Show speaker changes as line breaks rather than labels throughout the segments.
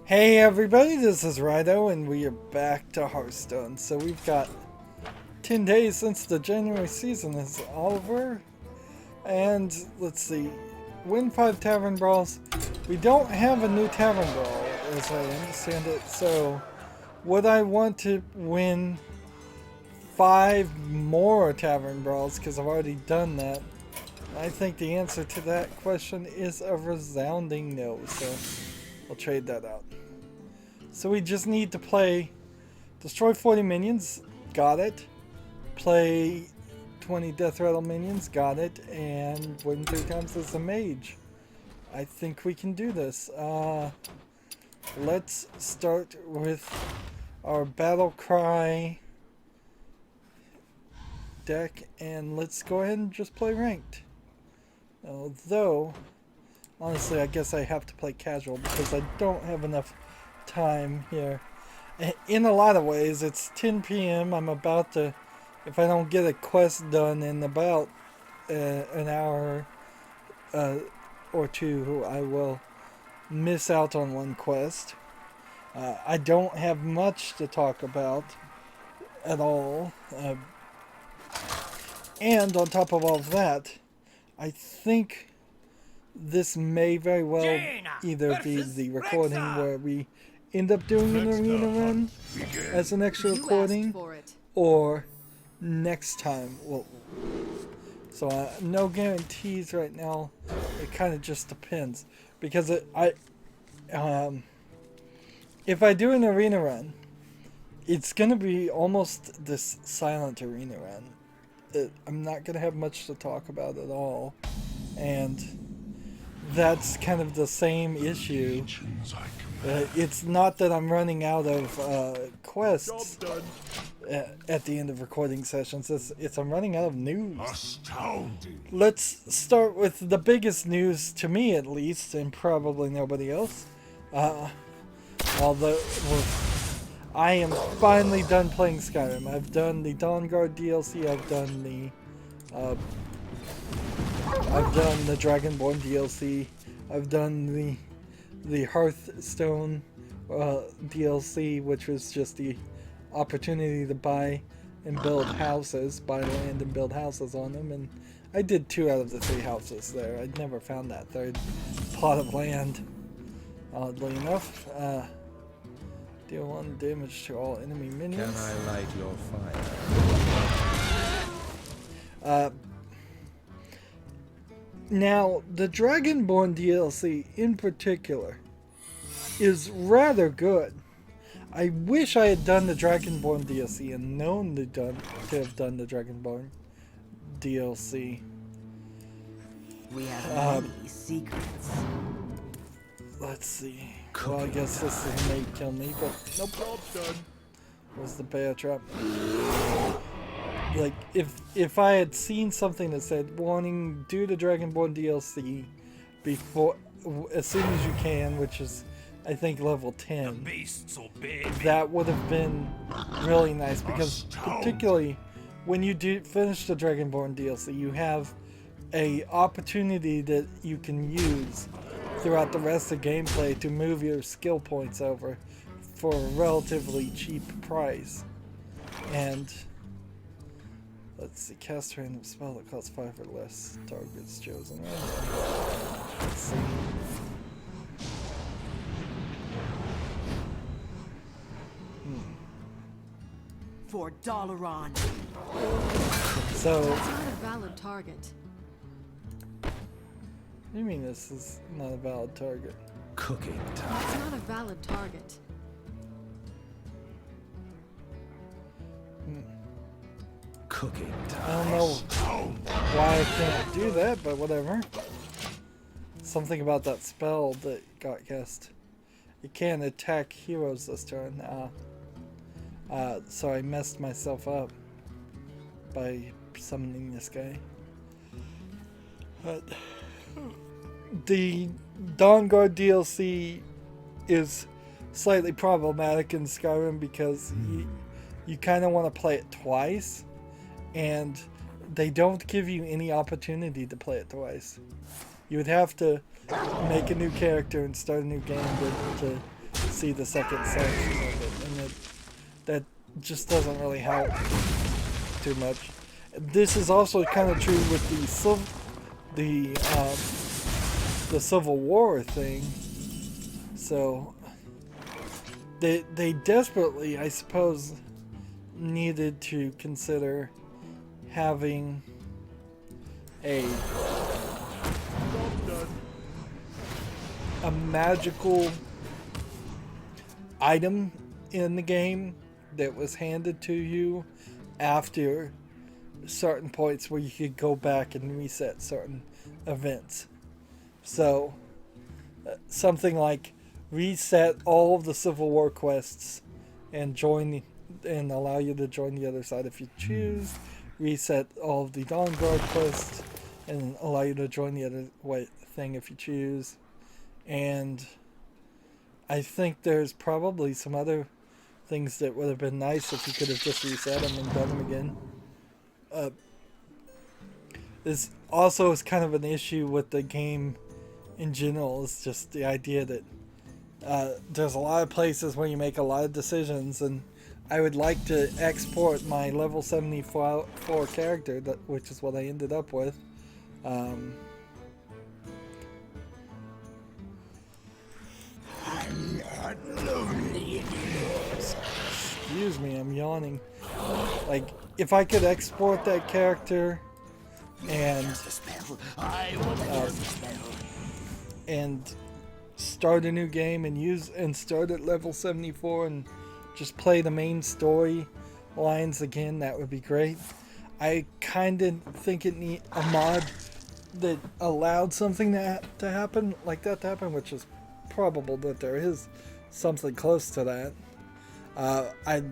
Hey everybody, this is Rydo and we are back to Hearthstone. So we've got 10 days since the January season is over. And let's see, win 5 Tavern Brawls. We don't have a new Tavern Brawl as I understand it. So would I want to win 5 more Tavern Brawls because I've already done that? I think the answer to that question is a resounding no. So I'll trade that out. So we just need to play destroy 40 minions, got it. Play 20 death rattle minions, got it. And win 3 times as a mage. I think we can do this. Let's start with our battle cry deck and let's go ahead and just play ranked. Although, honestly, I guess I have to play casual because I don't have enough time here. In a lot of ways, it's 10 p.m. I'm about to, if I don't get a quest done in about an hour or two, I will miss out on one quest. I don't have much to talk about at all. And on top of all of that, I think this may very well either be the recording where we end up doing an arena run as an extra recording, or next time. Well, so no guarantees right now. It kind of just depends because if I do an arena run, it's gonna be almost this silent arena run. I'm not gonna have much to talk about at all, and that's kind of the same issue. It's not that I'm running out of quests at the end of recording sessions. It's I'm running out of news. Astounding. Let's start with the biggest news, to me at least, and probably nobody else. Although I am finally done playing Skyrim. I've done the Dawnguard DLC. I've done the Dragonborn DLC. I've done the Hearthstone DLC, which was just the opportunity to buy and build houses, buy land and build houses on them, and I did 2 out of the 3 houses there. I'd never found that 3rd plot of land, oddly enough. Deal 1 damage to all enemy minions.
Can I light your fire?
Now, the Dragonborn DLC in particular is rather good. I wish I had done the Dragonborn DLC and known to have done the Dragonborn DLC.
We have many secrets.
Let's see. Well, I guess this may kill me, but nope. Was the bear trap? Like, if I had seen something that said wanting do the Dragonborn DLC before, as soon as you can, which is I think level 10, that would have been really nice, because particularly when you do finish the Dragonborn DLC, you have a opportunity that you can use throughout the rest of gameplay to move your skill points over for a relatively cheap price. And let's see, cast a random spell that costs 5 or less targets chosen. Let's see.
For Dalaran.
So,
it's not a valid target.
What do you mean this is not a valid target?
Cooking
It's
time.
not a valid target.
Cooking
I
time.
don't know why I can't do that, but whatever. Something about that spell that got cast. It can't attack heroes this turn. So I messed myself up by summoning this guy. But the Dawnguard DLC is slightly problematic in Skyrim because you kind of want to play it twice, and they don't give you any opportunity to play it twice. You would have to make a new character and start a new game to see the second section of it, and that just doesn't really help too much. This is also kind of true with the Civil War thing. So they desperately, I suppose, needed to consider having a magical item in the game that was handed to you after certain points where you could go back and reset certain events. So something like reset all of the Civil War quests and and allow you to join the other side if you choose. Reset all of the Dawn Guard quests and allow you to join the other thing if you choose. And I think there's probably some other things that would have been nice if you could have just reset them and done them again. This also is kind of an issue with the game in general. It's just the idea that there's a lot of places where you make a lot of decisions, and I would like to export my level 74 character, which is what I ended up with. Excuse me, I'm yawning. Like, if I could export that character and start a new game and start at level 74 and just play the main story lines again, that would be great. I kind of think it need a mod that allowed something to happen like that to happen, which is probable that there is something close to that. I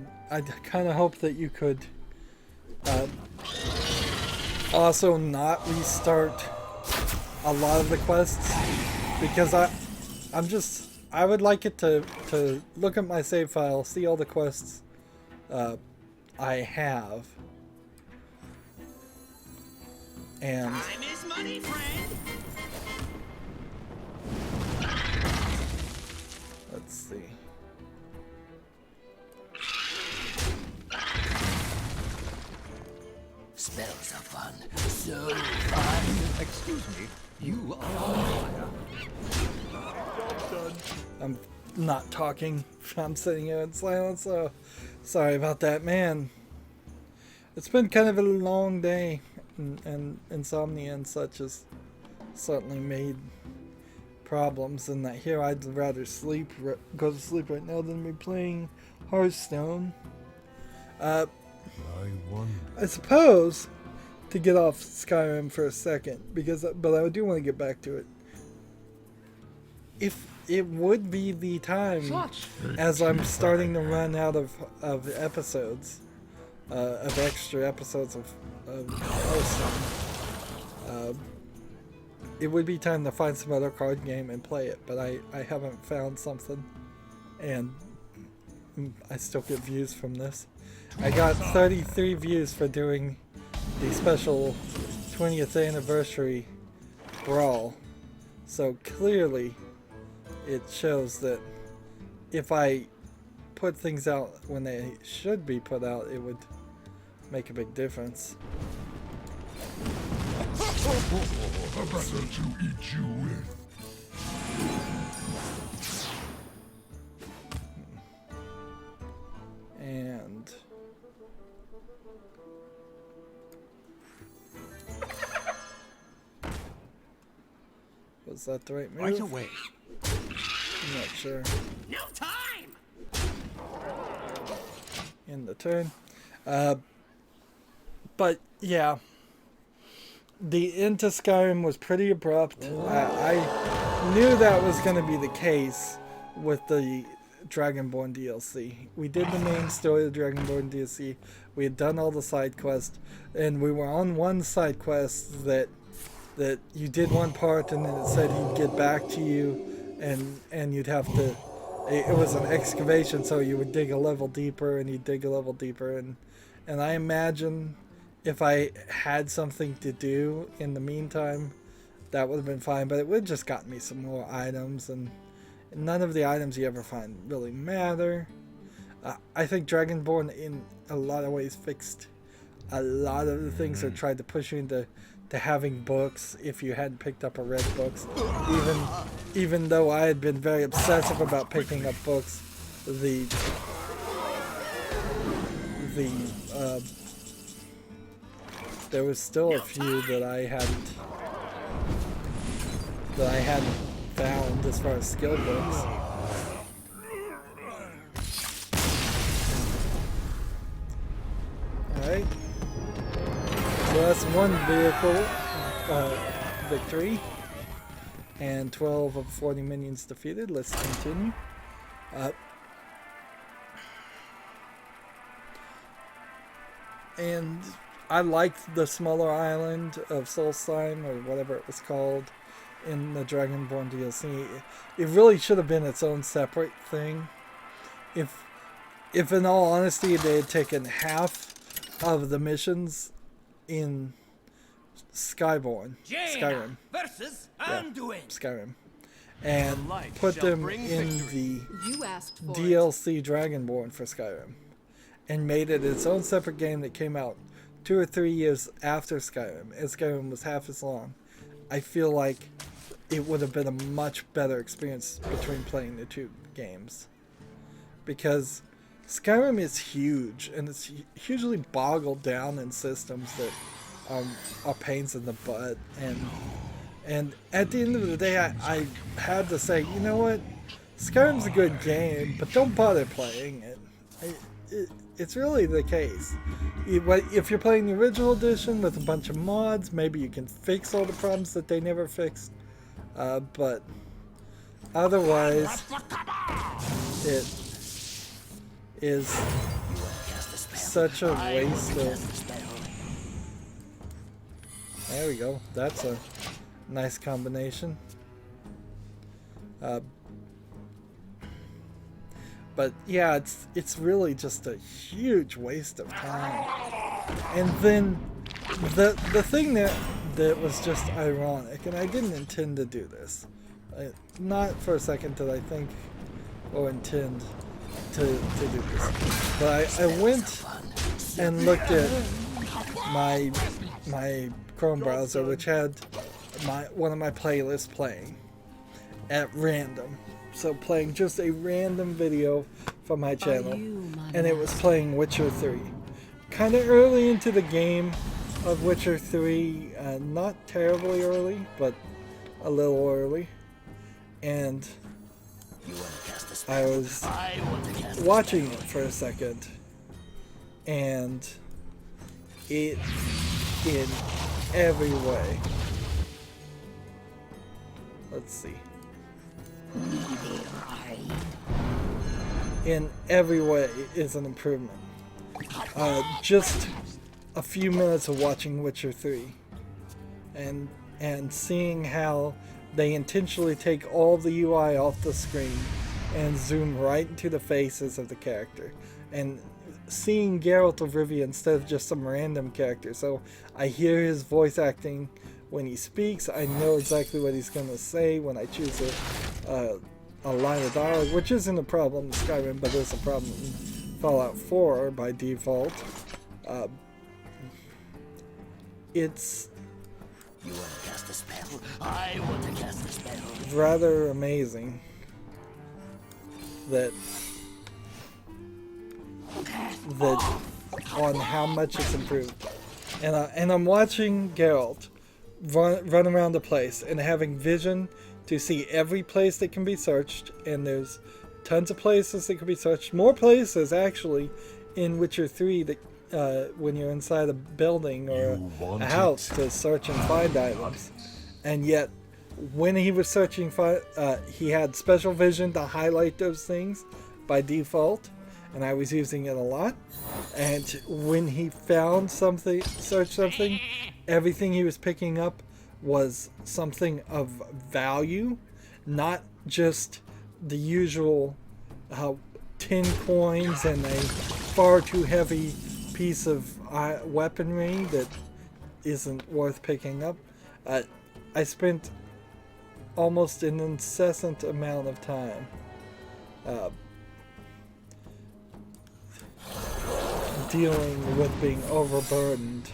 kind of hope that you could also not restart a lot of the quests, because I would like it to look at my save file, see all the quests I have, and
Time is money, friend.
let's see.
Spells are fun. So fun.
Excuse me, you are on fire.
I'm not talking. I'm sitting here in silence, so sorry about that, man. It's been kind of a long day, and insomnia and such has certainly made problems, and that here I'd rather go to sleep right now than be playing Hearthstone. I suppose, to get off Skyrim for a second, but I do want to get back to it. If it would be the time, as I'm starting to run out of episodes, of extra episodes of Hearthstone, it would be time to find some other card game and play it, but I haven't found something, and I still get views from this. I got 33 views for doing the special 20th anniversary brawl, so clearly it shows that if I put things out when they should be put out, it would make a big difference.
A better to eat you with.
And was that the right move?
Right away.
I'm not sure.
No time.
In the turn. But yeah, the end to Skyrim was pretty abrupt. I knew that was going to be the case with the Dragonborn DLC. We did the main story of the Dragonborn DLC. We had done all the side quests, and we were on one side quest that you did one part, and then it said he'd get back to you, and you'd have to. It was an excavation, so you would dig a level deeper, and you'd dig a level deeper, and I imagine if I had something to do in the meantime, that would have been fine. But it would have just gotten me some more items, and none of the items you ever find really matter. I think Dragonborn in a lot of ways fixed a lot of the things that tried to push you into having books if you hadn't picked up or read books. Even though I had been very obsessive about picking up books, there was still a few that I hadn't found as far as skill books. Alright. So that's one vehicle victory. And 12 of 40 minions defeated. Let's continue. And I liked the smaller island of Solstheim, or whatever it was called, in the Dragonborn DLC. It really should have been its own separate thing. If in all honesty they had taken half of the missions in Skyrim,
versus
Skyrim, and put them in the
You asked for
DLC Dragonborn for Skyrim, and made it its own separate game that came out 2 or 3 years after Skyrim, and Skyrim was half as long. I feel like it would have been a much better experience between playing the two games, because Skyrim is huge, and it's hugely boggled down in systems that are pains in the butt, and at the end of the day, I had to say, you know what, Skyrim's a good game, but don't bother playing it. It's really the case. If you're playing the original edition with a bunch of mods, maybe you can fix all the problems that they never fixed, but otherwise, it is such a waste of... There we go. That's a nice combination. But yeah, it's really just a huge waste of time. And then the thing that was just ironic, and I didn't intend to do this. Not for a second did I think or intend to do this. But I went and looked at my Chrome browser, which had one of my playlists playing at random. So playing just a random video from my channel, and it was playing Witcher 3. Kind of early into the game of Witcher 3, not terribly early, but a little early. And I was watching it for a second, and it, in every way, let's see, in every way is an improvement. Just a few minutes of watching Witcher 3 and seeing how they intentionally take all the UI off the screen and zoom right into the faces of the character, and seeing Geralt of Rivia instead of just some random character. So I hear his voice acting when he speaks. I know exactly what he's going to say when I choose a line of dialogue, which isn't a problem in Skyrim, but is a problem in Fallout 4 by default. It's rather amazing that on how much it's improved. And I'm watching Geralt run around the place and having vision to see every place that can be searched, and there's tons of places that can be searched. More places actually in Witcher 3 that when you're inside a building or a house to search and find items. And yet when he was searching for he had special vision to highlight those things by default, and I was using it a lot. And when he found something, searched something, everything he was picking up was something of value, not just the usual 10 coins and a far too heavy piece of weaponry that isn't worth picking up. I spent almost an incessant amount of time dealing with being overburdened,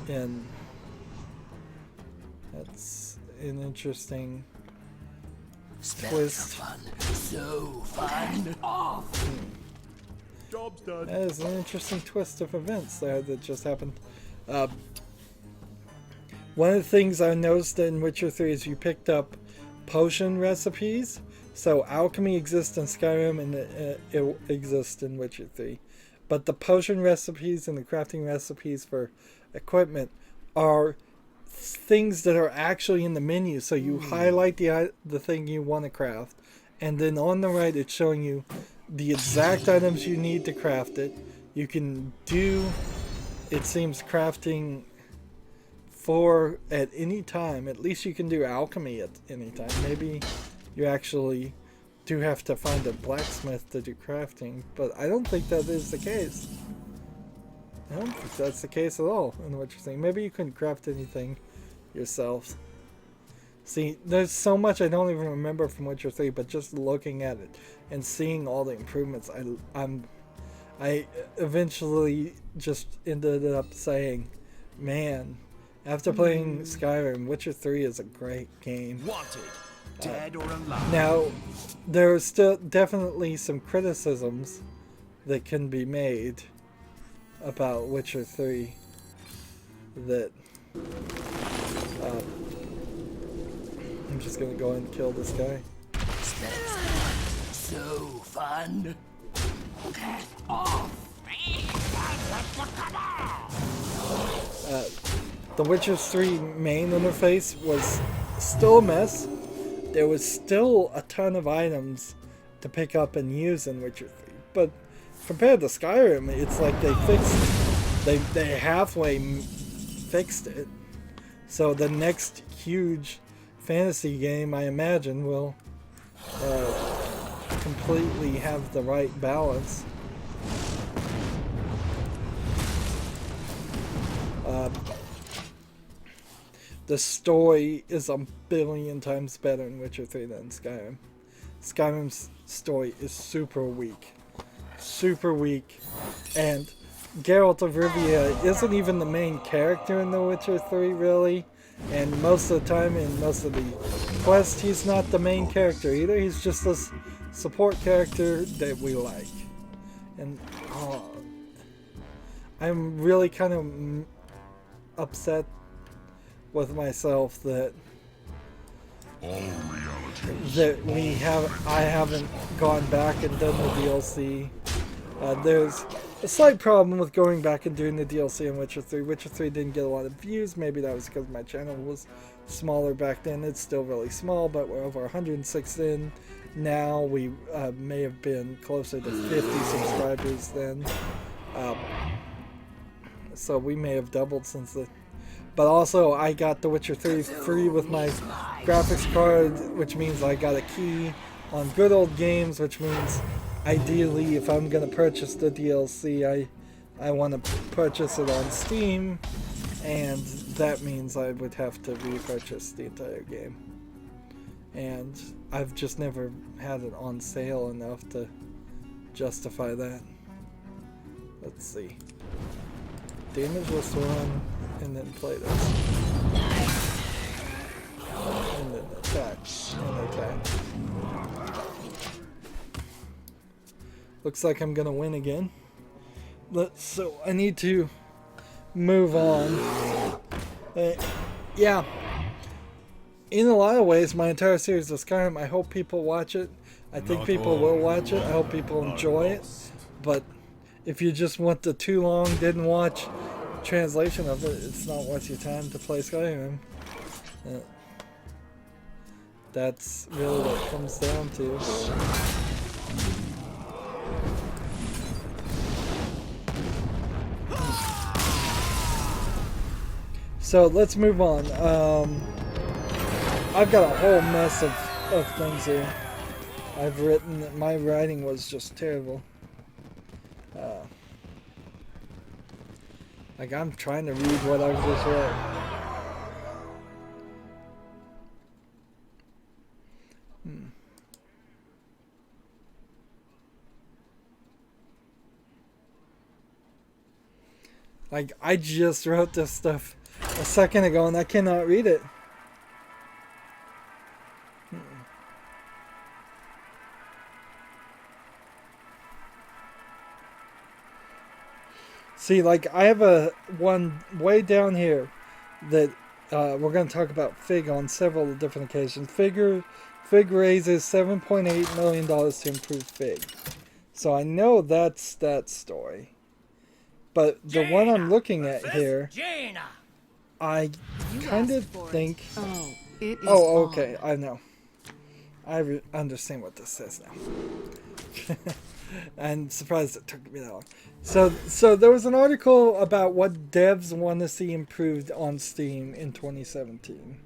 and that's an interesting twist.
Fun. So fun. Off.
Job's done.
That is an interesting twist of events there that just happened. One of the things I noticed in Witcher 3 is you picked up potion recipes. So alchemy exists in Skyrim and it exists in Witcher 3. But the potion recipes and the crafting recipes for equipment are things that are actually in the menu. So you highlight the thing you want to craft, and then on the right it's showing you the exact items you need to craft it. You can do, it seems, crafting for at any time. At least you can do alchemy at any time. Maybe you actually do have to find a blacksmith to do crafting, but I don't think that is the case. I don't think that's the case at all in what you're saying. Maybe you couldn't craft anything yourself. See, there's so much I don't even remember from Witcher 3, but just looking at it and seeing all the improvements, I eventually just ended up saying, man, after playing Skyrim, Witcher 3 is a great game.
Wanted. Dead or alive.
Now, there are still definitely some criticisms that can be made about Witcher 3 that I'm just gonna go and kill this guy.
So fun.
The Witcher 3 main interface was still a mess. There was still a ton of items to pick up and use in Witcher 3, but compared to Skyrim, it's like they fixed it. They halfway fixed it. So the next huge fantasy game, I imagine, will completely have the right balance. The story is a billion times better in Witcher 3 than Skyrim. Skyrim's story is super weak. Super weak. And Geralt of Rivia isn't even the main character in The Witcher 3, really. And most of the time, in most of the quests, he's not the main character either. He's just this support character that we like. And I'm really kind of upset with myself that I haven't gone back and done the DLC. There's a slight problem with going back and doing the DLC in Witcher 3. Witcher 3 didn't get a lot of views. Maybe that was because my channel was smaller back then. It's still really small, but we're over 106 in now. We may have been closer to 50 subscribers then. So we may have doubled since then. But also, I got The Witcher 3 free with my graphics card, which means I got a key on Good Old Games, which means ideally, if I'm going to purchase the DLC, I want to purchase it on Steam, and that means I would have to repurchase the entire game. And I've just never had it on sale enough to justify that. Let's see. Damageless one, and then play this. And then attack. And attack. Looks like I'm gonna win again. So I need to move on. Yeah. In a lot of ways, my entire series of Skyrim, I hope people watch it. I think people will watch it. I hope people enjoy it. But if you just want the too long, didn't watch translation of it, it's not worth your time to play Skyrim. That's really what it comes down to. So let's move on. I've got a whole mess of things here. I've written that my writing was just terrible. Like, I'm trying to read what I've just read. Like, I just wrote this stuff a second ago and I cannot read it. See, like, I have a one way down here that we're going to talk about Fig on several different occasions. Fig raises $7.8 million to improve Fig. So I know that's that story. But the one I'm looking at here, I kind of think...
Oh, it is
Oh, okay, I know. I understand what this says now. I'm surprised it took me that long. So there was an article about what devs want to see improved on Steam in 2017.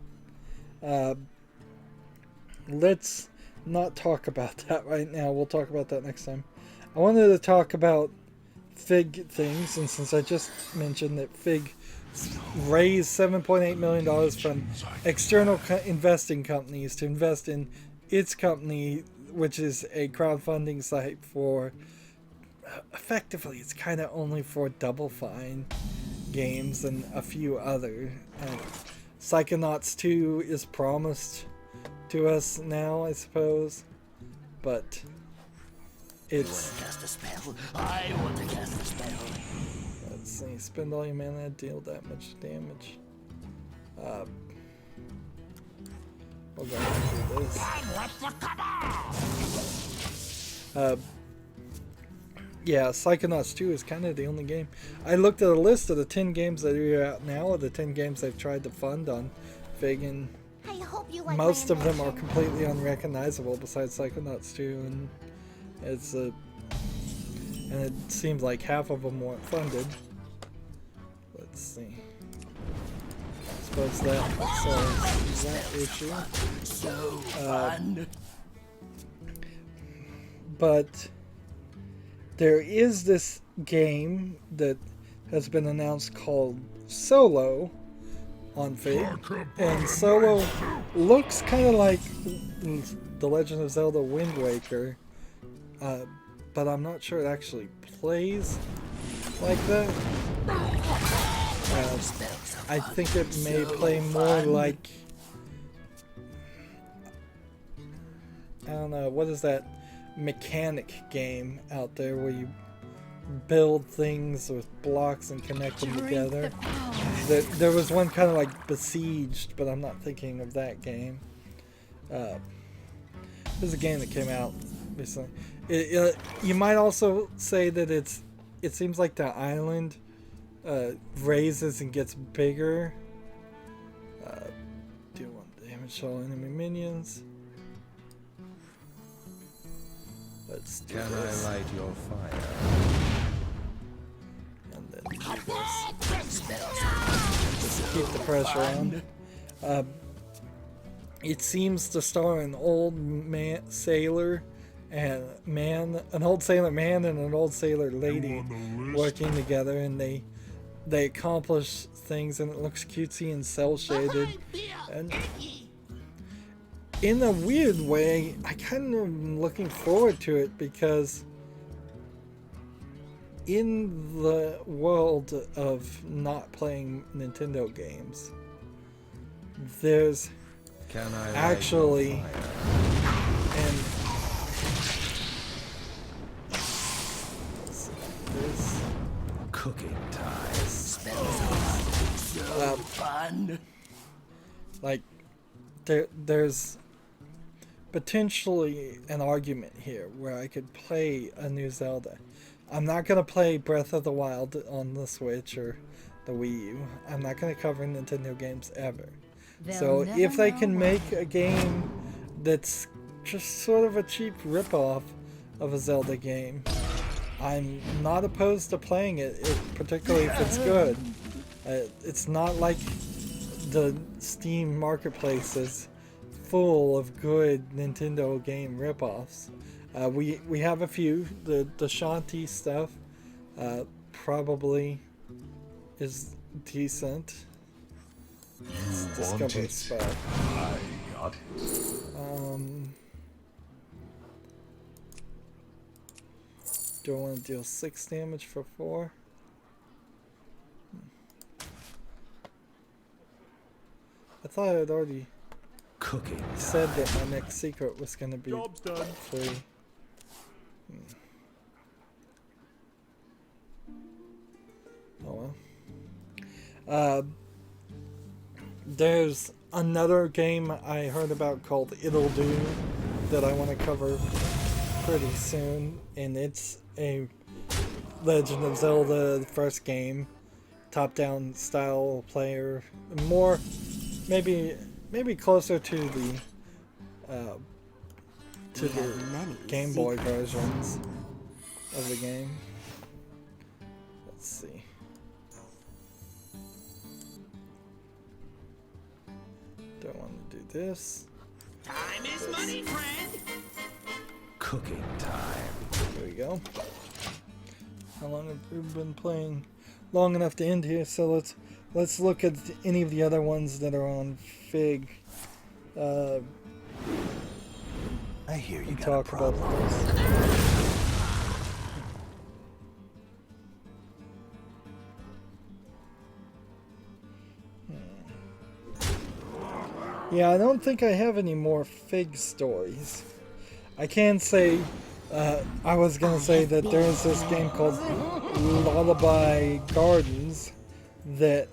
Let's not talk about that right now. We'll talk about that next time. I wanted to talk about Fig things, and since I just mentioned that Fig raised $7.8 million from external investing companies to invest in its company, which is a crowdfunding site for, effectively, it's kind of only for Double Fine games and a few other. Psychonauts 2 is promised to us now, I suppose, but it's...
You want to cast a spell? I want to cast a spell.
Let's see, spend all your mana, deal that much damage. We'll go through this. Yeah, Psychonauts 2 is kind of the only game. I looked at a list of the 10 games that are out now, of the 10 games they've tried to fund on Fig, and most of them are completely unrecognizable besides Psychonauts 2, and it seems like half of them weren't funded. Let's see. I suppose that solves that issue.
So fun.
But there is this game that has been announced called Solo on Fig, and Solo looks kind of like The Legend of Zelda Wind Waker, but I'm not sure it actually plays like that. I think it may play more like, I don't know, what is that mechanic game out there where you build things with blocks and connect them together? There was one kind of like Besieged, but I'm not thinking of that game. There's a game that came out recently. You might also say that it seems like the island raises and gets bigger. Do 1 damage to all enemy minions. Let's do this.
I light your fire?
And then do this. Just to keep the pressure on. It seems to star an old sailor and an old sailor man and an old sailor lady working together, and they accomplish things, and it looks cutesy and cel shaded. And in a weird way, I kind of am looking forward to it, because in the world of not playing Nintendo games, there's actually and this
Cooking time.
So fun.
like there's potentially an argument here where I could play a new Zelda. I'm not going to play Breath of the Wild on the Switch or the Wii U. I'm not going to cover Nintendo games ever. So if they can make a game that's just sort of a cheap ripoff of a Zelda game, I'm not opposed to playing it, particularly if it's good. It's not like the Steam marketplace is full of good Nintendo game ripoffs. We have a few. The Shanti stuff probably is decent. Let's discover a spot.
I got it.
Do I want to deal 6 damage for 4? thought I'd already
Cooking
said that my next secret was going to be
Job's done.
free. Oh well. There's another game I heard about called It'll Do that I want to cover pretty soon, and it's a Legend of Zelda, the first game, top-down style player, more maybe closer to the
Many
Game Boy versions of the game. Let's see. Don't want to do this.
Time is money, friend.
Cooking time.
There we go. How long have we been playing? Long enough to end here, so let's look at any of the other ones that are on Fig.
I hear you
And
got a
talk about
problem.
this. Yeah, I don't think I have any more Fig stories. I can say, I was gonna say that there is this game called Lullaby Gardens that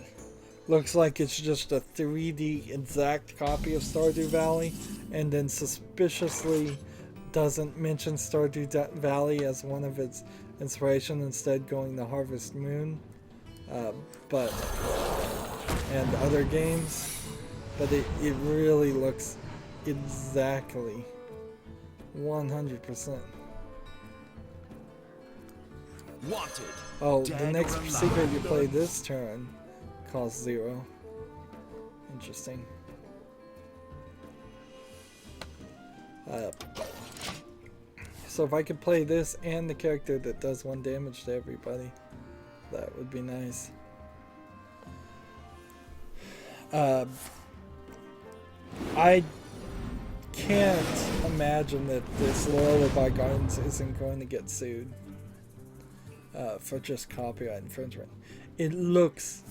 looks like it's just a 3D exact copy of Stardew Valley, and then suspiciously doesn't mention Stardew Valley as one of its inspiration, instead going to Harvest Moon, and other games. But it really looks exactly 100%.
Wanted.
Oh, the
Dead
next
or alive.
secret you play this turn costs 0. Interesting. So if I could play this and the character that does 1 damage to everybody, that would be nice. I can't imagine that this Lullaby Gardens isn't going to get sued for just copyright infringement. It looks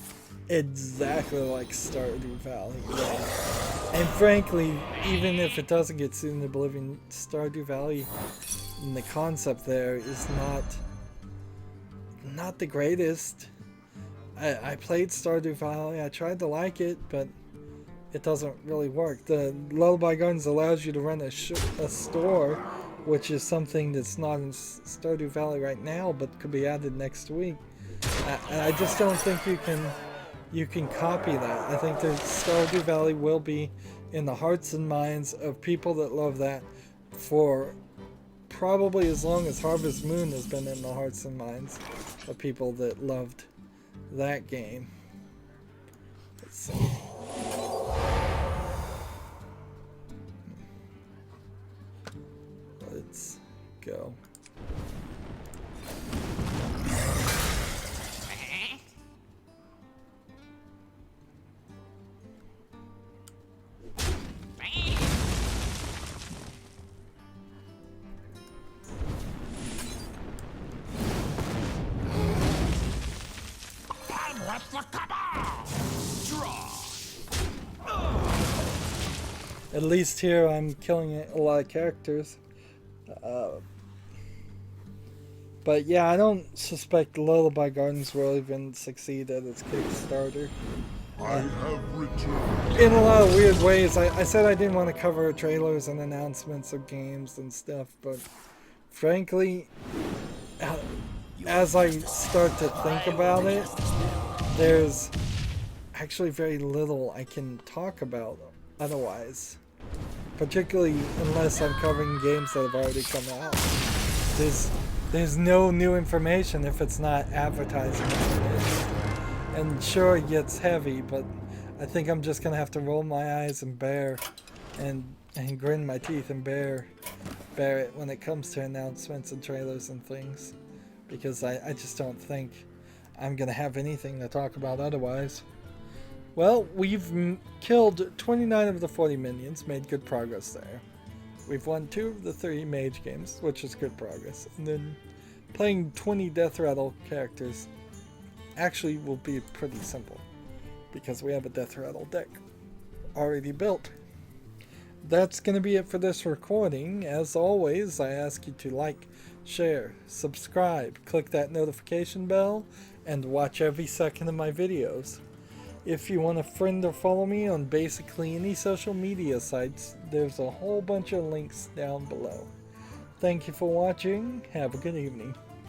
exactly like Stardew Valley. And frankly, even if it doesn't get sued in Oblivion, Stardew Valley, and the concept there is not the greatest. I played Stardew Valley, I tried to like it, but it doesn't really work. The Lullaby Gardens allows you to run a store, which is something that's not in Stardew Valley right now, but could be added next week. And I just don't think you can copy that. I think that Stardew Valley will be in the hearts and minds of people that love that for probably as long as Harvest Moon has been in the hearts and minds of people that loved that game. Let's see. Let's go. At least here I'm killing a lot of characters. But yeah, I don't suspect Lullaby Gardens will even succeed at its Kickstarter.
I have returned.
In a lot of weird ways. I said I didn't want to cover trailers and announcements of games and stuff, but frankly, as I start to think about it, there's actually very little I can talk about otherwise. Particularly unless I'm covering games that have already come out. There's no new information if it's not advertising information. And sure, it gets heavy, but I think I'm just gonna have to roll my eyes and bear and grin my teeth and bear it when it comes to announcements and trailers and things, because I just don't think I'm gonna have anything to talk about otherwise. Well, we've killed 29 of the 40 minions, made good progress there. We've won 2 of the 3 mage games, which is good progress. And then playing 20 Death Rattle characters actually will be pretty simple, because we have a Death Rattle deck. already built. That's going to be it for this recording. As always, I ask you to like, share, subscribe, click that notification bell, and watch every second of my videos. If you want to friend or follow me on basically any social media sites, there's a whole bunch of links down below. Thank you for watching. Have a good evening.